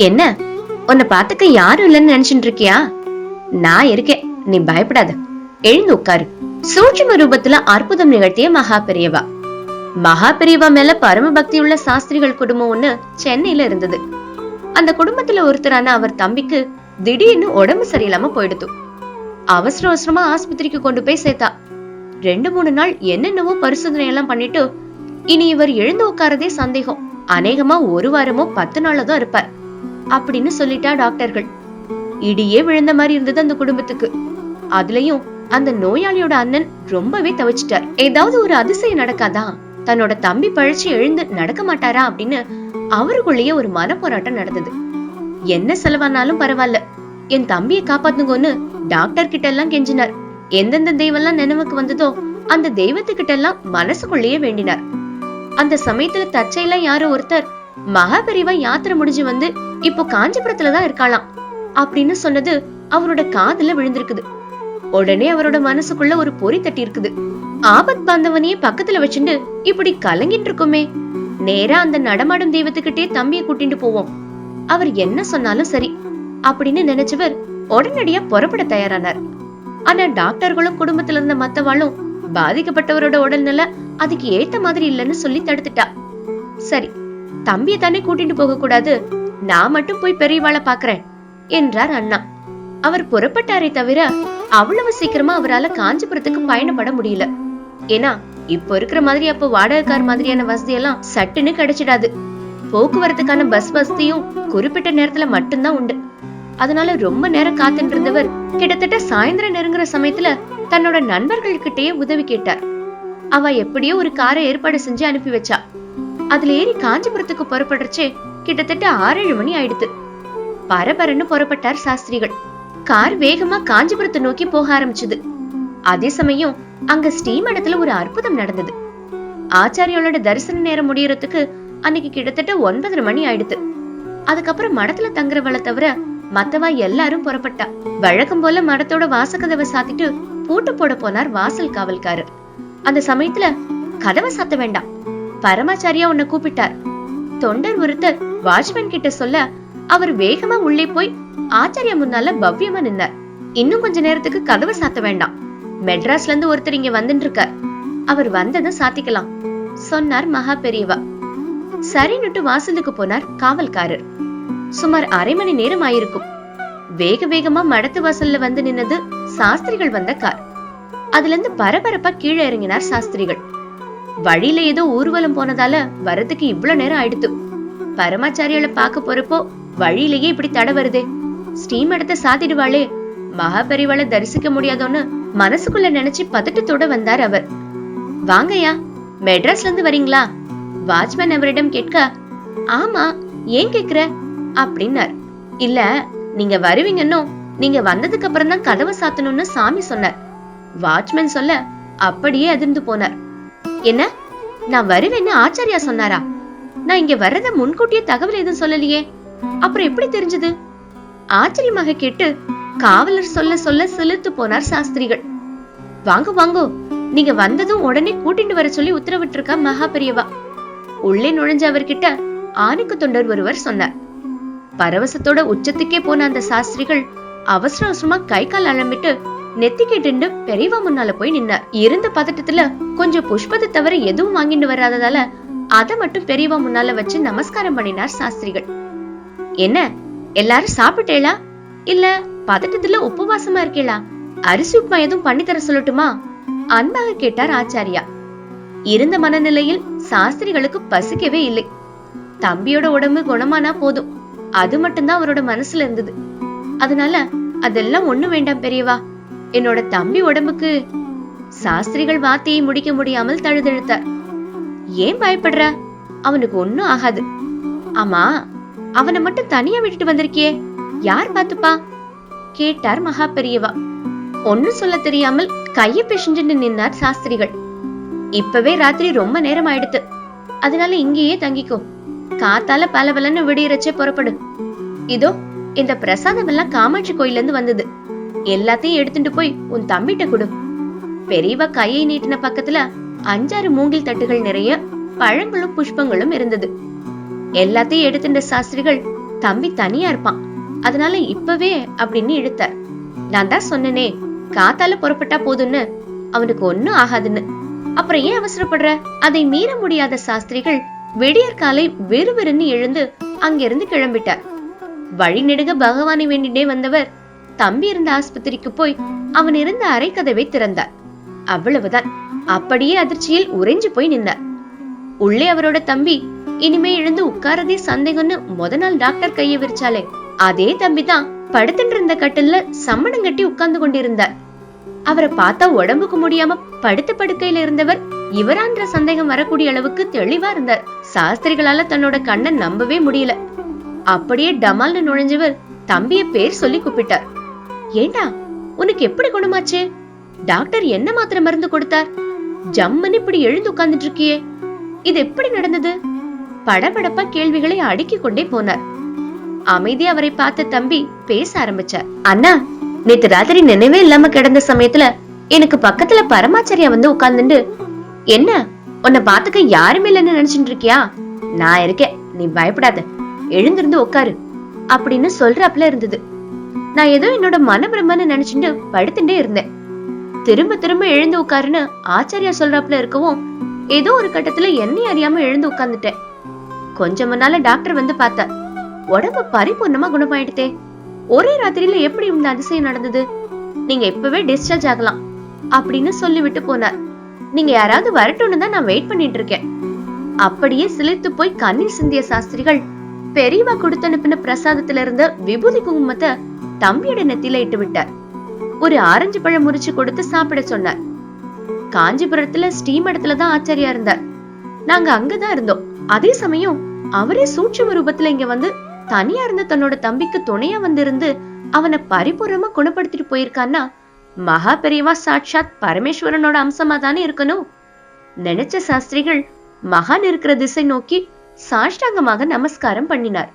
என்ன, உன்னை பாத்துக்க யாரும் இல்லைன்னு நினைச்சுட்டு இருக்கியா? நான் இருக்கேன், நீ பயப்படாத. எழுந்து உட்காரு. சூட்சும ரூபத்துல அற்புதம் நிகழ்த்திய மகா பெரியவா. மகா பெரியவா மேல பரம பக்தி உள்ள சாஸ்திரிகள் குடும்பம் ஒண்ணு சென்னையில இருந்தது. அந்த குடும்பத்துல ஒருத்தரான அவர் தம்பிக்கு திடீர்னு உடம்பு சரியில்லாம போயிடுது. அவசர அவசரமா ஆஸ்பத்திரிக்கு கொண்டு போய் சேர்த்தா. 2-3 நாள் என்னென்னவோ பரிசோதனை எல்லாம் பண்ணிட்டு இனி இவர் எழுந்து உட்காரதே சந்தேகம், அநேகமா 1 வாரமோ 10 நாளதான் இருப்பார் அப்படின்னு சொல்லிட்டா டாக்டர்கள். இடியே விழுந்த மாதிரி இருந்தது அந்த குடும்பத்துக்கு. அதுலயும் அந்த நோயாளியோட அண்ணன் ரொம்பவே தவிச்சிட்டார். ஏதாவது ஒரு அதிசயம் நடக்காதா, தன்னோட தம்பி பழிச்சு எழுந்து நடக்க மாட்டாரா அப்படின்னு அவருக்குள்ளேயே ஒரு மன போராட்டம் நடந்தது. என்ன செலவானாலும் பரவாயில்ல, என் தம்பியை காப்பாத்துங்கன்னு டாக்டர் கிட்ட எல்லாம் கெஞ்சினார். எந்தெந்த தெய்வம்லாம் நினைவுக்கு வந்ததோ அந்த தெய்வத்துக்கிட்ட எல்லாம் மனசுக்குள்ளேயே வேண்டினார். அந்த சமயத்துல தற்செயலா யாரோ ஒருத்தர் மகா பெரியவா யாத்திரை முடிஞ்சு வந்து இப்போ காஞ்சிபுரத்துலதான் இருக்காளாம் அப்படின்னு சொன்னது அவரோட காதுல விழுந்திருக்குது. உடனே அவரோட மனசுக்குள்ள ஒரு பொறி தட்டி இருக்குது. ஆபத் பாந்தவனையே பக்கத்துல வச்சுட்டு இப்படி கலங்கிட்டு இருக்குமே, நேரா அந்த நடமாடும் தெய்வத்துக்கிட்டே தம்பியை கூட்டிட்டு போவோம், அவர் என்ன சொன்னாலும் சரி அப்படின்னு நினைச்சவர் உடனடியா புறப்பட தயாரானார். ஆனா டாக்டர்களும் குடும்பத்துல இருந்த மத்தவாளும் பாதிக்கப்பட்டவரோட உடல்நிலை அதுக்கு ஏத்த மாதிரி இல்லைன்னு சொல்லி தடுத்துட்டா. சரி, தம்பியை தானே கூட்டிட்டு போக கூடாது, நான் மட்டும் போய் பெரியவாளை பாக்குறேன் என்றார் அண்ணா. அவர் புறப்பட்டாரே தவிர அவ்வளவு சீக்கிரமா அவரால காஞ்சிபுரத்துக்கு பயணப்பட முடியல. ஏன்னா இப்ப இருக்கிற மாதிரி அப்ப வாடகைக்கார் மாதிரியான வசதி எல்லாம் சட்டுன்னு கிடைச்சிடாது. போக்குவரத்துக்கான பஸ் வசதியும் குறிப்பிட்ட நேரத்துல மட்டும்தான் உண்டு. அதனால ரொம்ப நேரம் காத்துட்டு இருந்தவர் கிட்டத்தட்ட சாயந்தரம் நெருங்குற சமயத்துல தன்னோட நண்பர்கள் கிட்டயே உதவி கேட்டார். அவ எப்படியோ ஒரு காரை ஏற்பாடு செஞ்சு அனுப்பி வச்சா. அதுல ஏறி காஞ்சிபுரத்துக்கு புறப்படுறச்சே கிட்டத்தட்ட 6-7 மணி ஆயிடுத்து. பரபரன்னு புறப்பட்டார் சாஸ்திரிகள். கார் வேகமா காஞ்சிபுரத்தை நோக்கி போக ஆரம்பிச்சது. அதே சமயம் அங்க ஸ்ரீமடத்துல ஒரு அற்புதம் நடந்தது. ஆச்சாரியோட தரிசன நேரம் முடியறதுக்கு அன்னைக்கு கிட்டத்தட்ட 9:30 மணி ஆயிடுத்து. அதுக்கப்புறம் மடத்துல தங்குறவளை தவிர மத்தவா எல்லாரும் புறப்பட்டா. வழக்கம் போல மடத்தோட வாசக்கதவை சாத்திட்டு பூட்டு போட போனார் வாசல் காவல்காரர். அந்த சமயத்துல கதவை சாத்த வேண்டாம், பரமாச்சாரியா உன்னை கூப்பிட்டார். தொண்டர் ஒருத்தர் வாட்ச்மேன் கிட்ட சொல்ல அவர் வேகமா உள்ளே போய் ஆச்சாரியா முன்னால பவ்யமா நின்னார். இன்னும் கொஞ்ச நேரத்துக்கு கதவை சாத்த வேண்டாம், மெட்ராஸ்ல இருந்து ஒருத்தர் இங்க வந்துட்டு இருக்கார், அவர் வந்ததும் சாத்திக்கலாம் சொன்னார் மகா பெரியவா. சரின்னுட்டு வாசலுக்கு போனார் காவல்காரர். சுமார் 1/2 மணி நேரம் ஆயிருக்கும். வேக வேகமா மடத்து வாசல்ல வந்து நின்னது சாஸ்திரிகள் வந்த கார். அதுல இருந்து பரபரப்பா கீழே இறங்கினார் சாஸ்திரிகள். வழியில ஏதோ ஊர்வலம் போனதால வரதுக்கு இவ்வளவு நேரம் ஆயிடுத்து. பரமாச்சாரியால பாக்க போறப்போ வழியிலேயே இப்படி தடை வருதே, ஸ்ரீமடத்தை சாத்திடுவாளே, மகா பெரியவாளை தரிசிக்க முடியாதோன்னு மனசுக்குள்ள நினைச்சு பதட்டத்தோட வந்தார் அவர். வாங்கய்யா, மெட்ராஸ்ல இருந்து வரீங்களா? வாட்ச்மேன் அவரிடம் கேட்க, ஆமா, ஏன் கேக்குற அப்படின்னார். இல்ல, நீங்க வருவீங்கன்னு நீங்க வந்ததுக்கு அப்புறம் தான் கதவை சாத்தணும்னு சாமி சொன்னார். வாட்ச்மேன் சொல்ல அப்படியே அதிர்ந்து போனார். என்ன, நான் வருவேன்னு ஆச்சாரியா சொன்னாரா? நான் இங்க வர்றத முன்கூட்டியே தகவல் எதுவும் சொல்லலையே, அப்புறம் எப்படி தெரிஞ்சது? ஆச்சரியமாக கேட்டு காவலர் சொல்ல சொல்ல சிலிர்த்து போனார் சாஸ்திரிகள். வாங்க வாங்கோ, நீங்க வந்ததும் உடனே கூட்டிட்டு வர சொல்லி உத்தரவிட்டு இருக்கா மகா பெரியவா. உள்ளே நுழைஞ்ச அவர்கிட்ட ஆணிக்கு தொண்டர் ஒருவர் சொன்னார். பரவசத்தோட உச்சத்துக்கே போன அந்த சாஸ்திரிகள் அவசர அவசரமா கை கால் அலம்பிட்டு நெத்தி கேட்டு பெரியவா முன்னால போய் நின்னார். இருந்த பதட்டத்துல கொஞ்சம் புஷ்பத்தை தவிர எதுவும் வாங்கிட்டு வராததால அத மட்டும் பெரியவா முன்னால வச்சு நமஸ்காரம் பண்ணினார் சாஸ்திரிகள். என்ன, எல்லாரும் சாப்பிட்டேளா? இல்ல பதட்டத்துல உபவாசமா இருக்கேளா? அரிசி உப்புமா எதுவும் பண்ணி தர சொல்லட்டுமா அன்பாக கேட்டார் ஆச்சாரியா. இருந்த மனநிலையில் சாஸ்திரிகளுக்கு பசிக்கவே இல்லை. தம்பியோட உடம்பு குணமானா போதும், அது மட்டும்தான் அவரோட மனசுல இருந்தது. அதனால அதெல்லாம் ஒண்ணு வேண்டாம் பெரியவா, என்னோட தம்பி உடம்புக்கு. சாஸ்திரிகள் வார்த்தையை முடிக்க முடியாமல் தழுதழுத்தார். ஏன் பயப்படுற? அவனுக்கு ஒண்ணும் ஆகாது. ஆமா, அவனை மட்டும் தனியா விட்டுட்டு வந்திருக்கியே, யார் பாத்துப்பா கேட்டார் மகா பெரியவா. ஒன்னு சொல்ல தெரியாமல் கைய பிசைஞ்சுட்டு நின்னார் சாஸ்திரிகள். இப்பவே ராத்திரி ரொம்ப நேரம் ஆயிடுத்து, அதனால இங்கேயே தங்கிக்கோ, காத்தால பலபலன்னு விடியறச்சே புறப்படு. இதோ இந்த பிரசாதம் எல்லாம் காமாட்சி கோயில்ல இருந்து வந்தது. எல்லாத்தையும் எடுத்துட்டு போய் உன் தம்பிட்ட கொடு. பெரியவா கையை நீட்டின பக்கத்துல 5-6 மூங்கில் தட்டுகள் நிறைய பழங்களும் புஷ்பங்களும் இருந்தது. எல்லாத்தையும் எடுத்துட்ட சாஸ்திரிகள், தம்பி தனியா இருப்பான், அதனால இப்பவே அப்படின்னு இழுத்தார். நான் தான் சொன்னனே, காத்தால புறப்பட்டா போதுன்னு, அவனுக்கு ஒண்ணும் ஆகாதுன்னு. அப்புறம் ஏன் அவசரப்படுற? அதை மீற முடியாத சாஸ்திரிகள் விடியற் காலை விறுவிறுன்னு எழுந்து அங்கிருந்து கிளம்பிட்டார். வழி நெடுக பகவானை வேண்டிட்டே வந்தவர் தம்பி இருந்த ஆஸ்பத்திரிக்கு போய் அவன் இருந்த அறை கதவை திறந்தார். அவ்வளவுதான். அப்படியே அதிர்ச்சியில் உறைஞ்சு போய் நின்னார். உள்ளே அவரோட தம்பி, இனிமே எழுந்து உட்காரதே சந்தேகம்னு முத நாள் டாக்டர் கையை விரிச்சாலே அதே தம்பிதான் படுத்துட்டு இருந்த கட்டில்ல சம்மணம் கட்டி உட்கார்ந்து கொண்டிருந்தார். அவரை பார்த்தா உடம்புக்கு முடியாம படுத்த படுக்கையில இருந்தவர் இவரான்ற சந்தேகம் வரக்கூடிய அளவுக்கு தெளிவா இருந்தார். சாஸ்திரிகளால தன்னோட கண்ணை நம்பவே முடியல. அப்படியே டமால்னு நுழைஞ்சவர் தம்பிய பேர் சொல்லி கூப்பிட்டார். ஏண்டா, உனக்கு எப்படி குணமாச்சு? டாக்டர் என்ன மாத்திரை மருந்து கொடுத்தார்? ஜம்முன்னு இப்படி எழுந்து உட்கார்ந்துட்டு இருக்கியே, இது எப்படி நடந்தது? படபடப்பா கேள்விகளை அடுக்கிக் கொண்டே போனார். அமைதியா அவரை பார்த்த தம்பி பேச ஆரம்பிச்சார். அண்ணா, நேத்து ராத்திரி நினைவே இல்லாம கிடந்த சமயத்துல எனக்கு பக்கத்துல பரமாச்சாரியா வந்து உட்கார்ந்துட்டு, என்ன உன்னை பாத்துக்க யாருமே இல்லைன்னு நினைச்சிட்டு இருக்கியா? நான் இருக்கேன், நீ பயப்படாத, எழுந்திருந்து உட்காரு அப்படின்னு சொல்றாப்ல இருந்தது. நான் ஏதோ என்னோட மனப்பிரமன்னு நினைச்சுட்டு படுத்துட்டே இருந்தேன். திரும்ப திரும்ப எழுந்து உட்காருன்னு ஆச்சாரியா சொல்றாப்ல இருக்கவும் ஏதோ ஒரு கட்டத்துல என்னை அறியாம எழுந்து உட்கார்ந்துட்டேன். கொஞ்சம் முன்னால டாக்டர் வந்து பார்த்தா உடம்பு பரிபூர்ணமா குணமாயிடுதே. ஒரே ராத்திரியில எப்படி இந்த அதிசயம் நடந்தது? நீங்க இப்பவே டிஸ்சார்ஜ் ஆகலாம் அப்படின்னு சொல்லிவிட்டு போனார். நீங்க யாராவது வரட்டும்னு தான் நான் வெயிட் பண்ணிட்டு இருக்கேன். அப்படியே சிலிர்த்து போய் கண்ணீர் சிந்திய சாஸ்திரிகள் பெரியவா கொடுத்து அனுப்பின பிரசாதத்துல இருந்த விபூதி குங்குமத்தை தம்பியோட நெத்தில இட்டு விட்டார். ஒரு ஆரஞ்சு பழம் முறிச்சு கொடுத்து சாப்பிட சொன்னார். காஞ்சிபுரத்துல ஸ்ரீமடத்துலதான் ஆச்சாரியா இருந்தார். நாங்க அங்கதான் இருந்தோம். அதே சமயம் அவரே சூட்சும ரூபத்துல இங்க வந்து தனியா இருந்த தன்னோட தம்பிக்கு துணையா வந்திருந்து அவனை பரிபூர்ணமா குணப்படுத்திட்டு போயிருக்கான்னா மகா பெரியவா சாட்சாத் பரமேஸ்வரனோட அம்சமா தானே இருக்கணும். நினைச்ச சாஸ்திரிகள் மகான் இருக்கிற திசை நோக்கி சாஷ்டாங்கமாக நமஸ்காரம் பண்ணினார்.